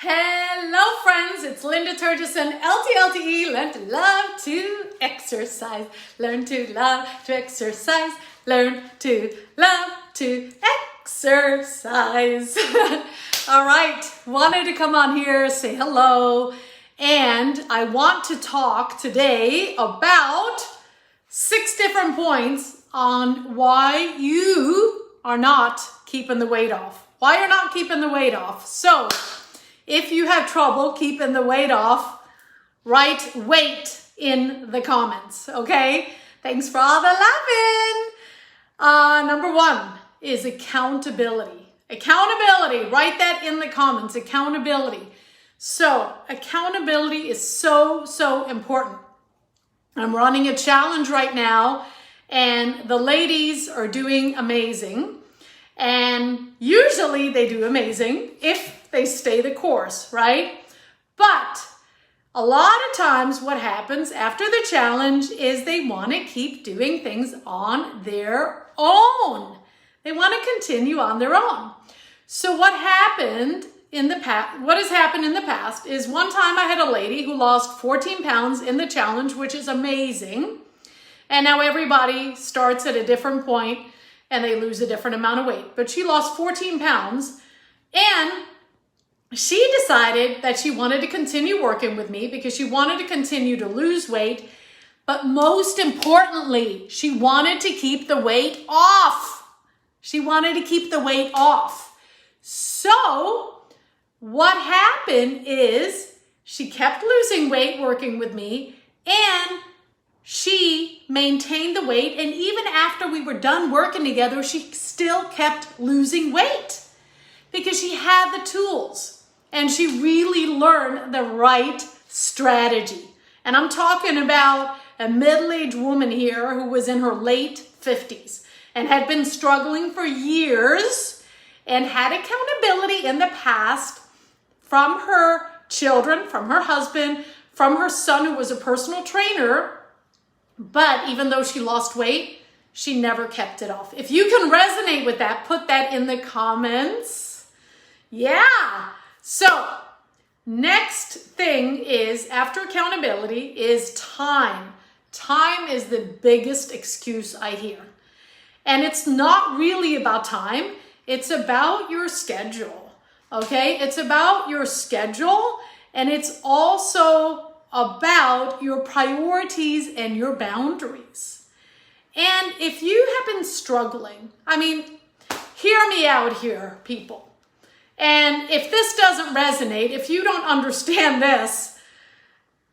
Hello friends, it's Linda Turgison, LTLTE, learn to love to exercise. Learn to love to exercise. Learn to love to exercise. All right, wanted to come on here, say hello, and I want to talk today about 6 different points on why you are not keeping the weight off. Why you're not keeping the weight off. So, if you have trouble keeping the weight off, write weight in the comments, okay? Thanks for all the loving. Number 1 is accountability. Accountability, write that in the comments, accountability. So, accountability is so important. I'm running a challenge right now, and the ladies are doing amazing. And usually they do amazing if they stay the course, right? But a lot of times what happens after the challenge is they want to keep doing things on their own. They want to continue on their own. So what has happened in the past is one time I had a lady who lost 14 pounds in the challenge, which is amazing. And now everybody starts at a different point and they lose a different amount of weight. But she lost 14 pounds and she decided that she wanted to continue working with me because she wanted to continue to lose weight. But most importantly, she wanted to keep the weight off. She wanted to keep the weight off. So what happened is she kept losing weight working with me, and she maintained the weight, and even after we were done working together, she still kept losing weight because she had the tools and she really learned the right strategy. And I'm talking about a middle-aged woman here who was in her late 50s and had been struggling for years and had accountability in the past from her children, from her husband, from her son who was a personal trainer. But even though she lost weight, she never kept it off. If you can resonate with that, put that in the comments. Yeah. So next thing is, after accountability, is time. Time is the biggest excuse I hear. And it's not really about time. It's about your schedule. Okay? It's about your schedule, and it's also about your priorities and your boundaries. And if you have been struggling, hear me out here, people. And if this doesn't resonate, if you don't understand this,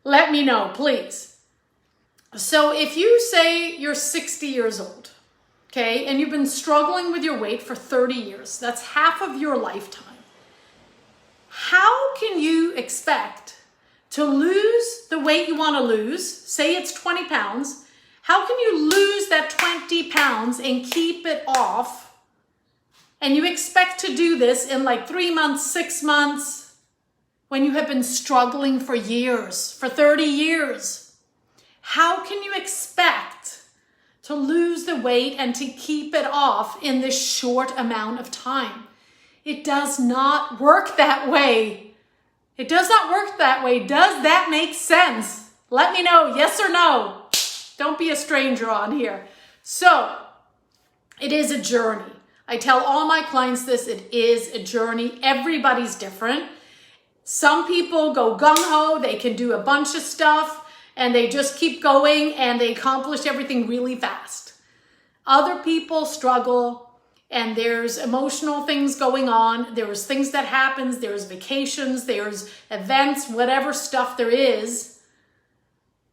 let me know, please. So if you say you're 60 years old, okay, and you've been struggling with your weight for 30 years, that's half of your lifetime. How can you expect to lose the weight you want to lose? Say it's 20 pounds. How can you lose that 20 pounds and keep it off? And you expect to do this in like 3 months, 6 months, when you have been struggling for years, for 30 years. How can you expect to lose the weight and to keep it off in this short amount of time? It does not work that way. It does not work that way. Does that make sense? Let me know, yes or no. Don't be a stranger on here. So, it is a journey. I tell all my clients this, it is a journey. Everybody's different. Some people go gung-ho, they can do a bunch of stuff, and they just keep going, and they accomplish everything really fast. Other people struggle, and there's emotional things going on. There's things that happens. There's vacations. There's events, whatever stuff there is.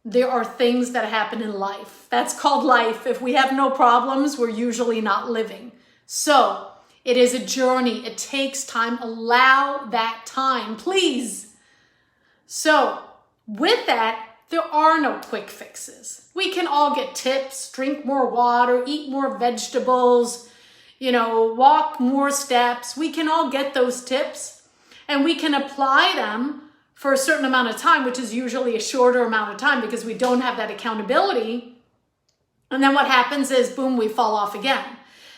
There are things that happen in life. That's called life. If we have no problems, we're usually not living. So it is a journey. It takes time. Allow that time, please. So with that, there are no quick fixes. We can all get tips, drink more water, eat more vegetables, walk more steps. We can all get those tips and we can apply them for a certain amount of time, which is usually a shorter amount of time because we don't have that accountability. And then what happens is, boom, we fall off again.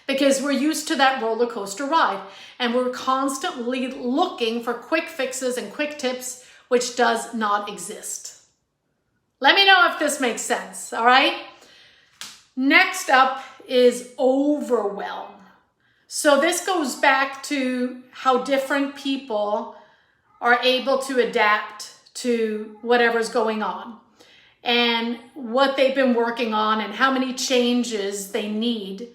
because we're used to that roller coaster ride and we're constantly looking for quick fixes and quick tips, which does not exist. Let me know if this makes sense, all right? Next up is overwhelm. So this goes back to how different people are able to adapt to whatever's going on and what they've been working on and how many changes they need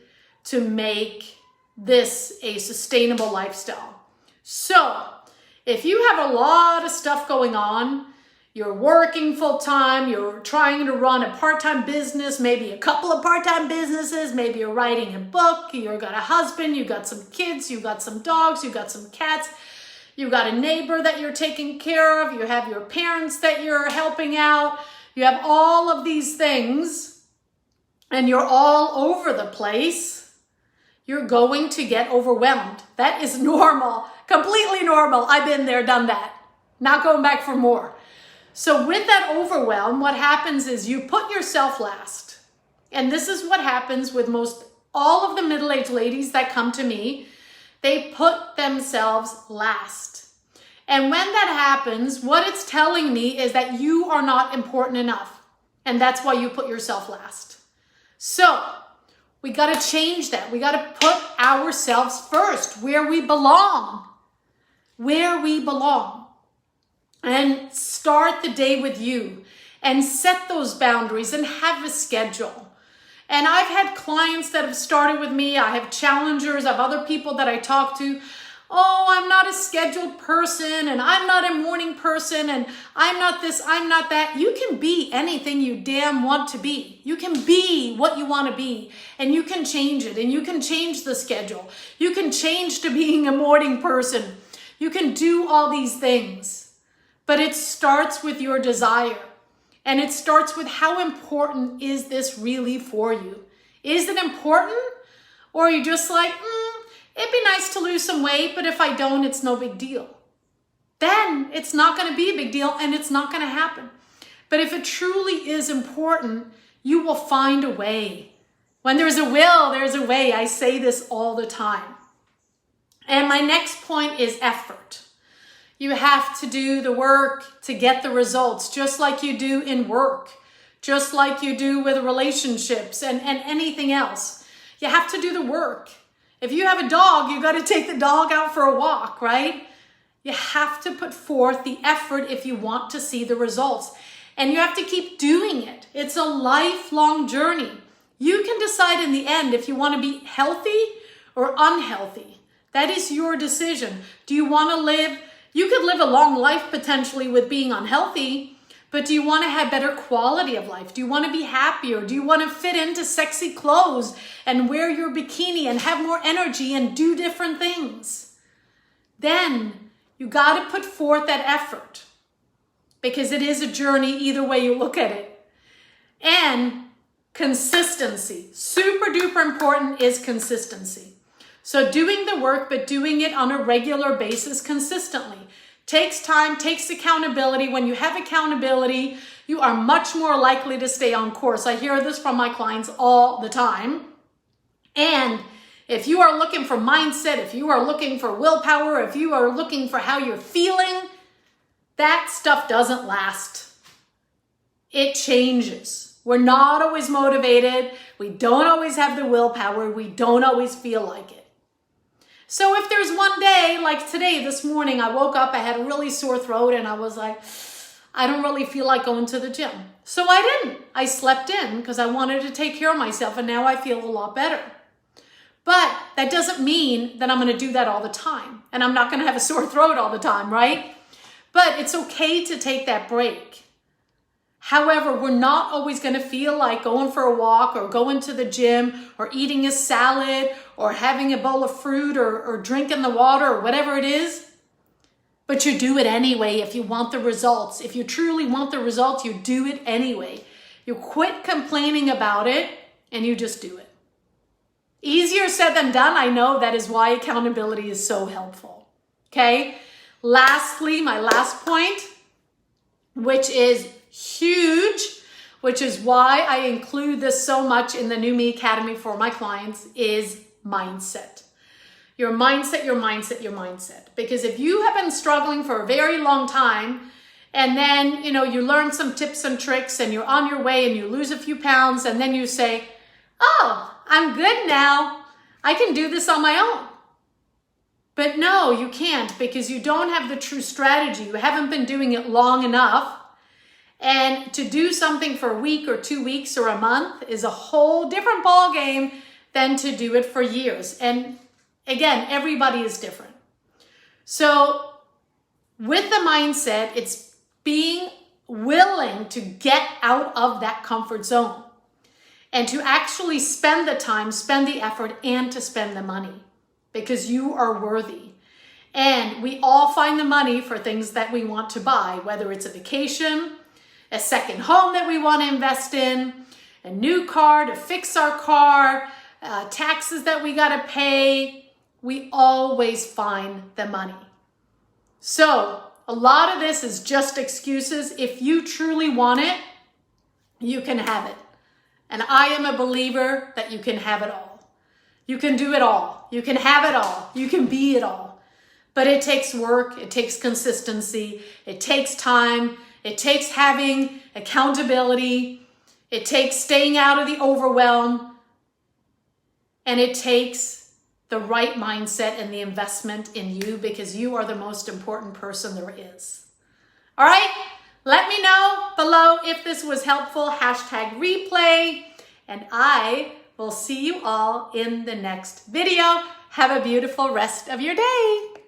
to make this a sustainable lifestyle. So if you have a lot of stuff going on, you're working full time, you're trying to run a part-time business, maybe a couple of part-time businesses, maybe you're writing a book, you've got a husband, you've got some kids, you've got some dogs, you've got some cats, you've got a neighbor that you're taking care of, you have your parents that you're helping out, you have all of these things, and you're all over the place, you're going to get overwhelmed. That is normal, completely normal. I've been there, done that. Not going back for more. So with that overwhelm, what happens is you put yourself last. And this is what happens with most all of the middle-aged ladies that come to me. They put themselves last. And when that happens, what it's telling me is that you are not important enough. And that's why you put yourself last. So we got to change that. We got to put ourselves first, where we belong. Where we belong. And start the day with you and set those boundaries and have a schedule. And I've had clients that have started with me. I have challengers, I have other people that I talk to. Oh, I'm not a scheduled person and I'm not a morning person and I'm not this, I'm not that. You can be anything you damn want to be. You can be what you want to be and you can change it and you can change the schedule. You can change to being a morning person. You can do all these things. But it starts with your desire. And it starts with how important is this really for you? Is it important? Or are you just like, it'd be nice to lose some weight, but if I don't, it's no big deal. Then it's not going to be a big deal and it's not going to happen. But if it truly is important, you will find a way. When there's a will, there's a way. I say this all the time. And my next point is effort. You have to do the work to get the results, just like you do in work, just like you do with relationships and anything else. You have to do the work. If you have a dog, you got to take the dog out for a walk, right? You have to put forth the effort if you want to see the results. And you have to keep doing it. It's a lifelong journey. You can decide in the end if you want to be healthy or unhealthy. That is your decision. Do you want to live? You could live a long life potentially with being unhealthy, but do you want to have better quality of life? Do you want to be happier? Do you want to fit into sexy clothes and wear your bikini and have more energy and do different things? Then you got to put forth that effort because it is a journey either way you look at it. And consistency, super duper important is consistency. So doing the work, but doing it on a regular basis consistently. Takes time, takes accountability. When you have accountability, you are much more likely to stay on course. I hear this from my clients all the time. And if you are looking for mindset, if you are looking for willpower, if you are looking for how you're feeling, that stuff doesn't last. It changes. We're not always motivated. We don't always have the willpower. We don't always feel like it. So if there's one day, like today, this morning, I woke up, I had a really sore throat and I was like, I don't really feel like going to the gym. So I didn't. I slept in because I wanted to take care of myself and now I feel a lot better. But that doesn't mean that I'm going to do that all the time. And I'm not going to have a sore throat all the time, right? But it's okay to take that break. However, we're not always going to feel like going for a walk or going to the gym or eating a salad or having a bowl of fruit or drinking the water or whatever it is. But you do it anyway if you want the results. If you truly want the results, you do it anyway. You quit complaining about it and you just do it. Easier said than done. I know that is why accountability is so helpful. Okay. Lastly, my last point, which is huge, which is why I include this so much in the New Me Academy for my clients, is mindset. Your mindset, your mindset, your mindset. Because if you have been struggling for a very long time, and then, you learn some tips and tricks and you're on your way and you lose a few pounds, and then you say, oh, I'm good now. I can do this on my own. But no, you can't, because you don't have the true strategy. You haven't been doing it long enough. And to do something for a week or 2 weeks or a month is a whole different ball game than to do it for years. And again, everybody is different. So with the mindset, it's being willing to get out of that comfort zone and to actually spend the time, spend the effort, and to spend the money, because you are worthy. And we all find the money for things that we want to buy, whether it's a vacation, a second home that we want to invest in, a new car to fix our car, taxes that we got to pay. We always find the money. So a lot of this is just excuses. If you truly want it, you can have it. And I am a believer that you can have it all. You can do it all. You can have it all. You can be it all. But it takes work. It takes consistency. It takes time. It takes having accountability. It takes staying out of the overwhelm. And it takes the right mindset and the investment in you, because you are the most important person there is. All right? Let me know below if this was helpful. #replay. And I will see you all in the next video. Have a beautiful rest of your day.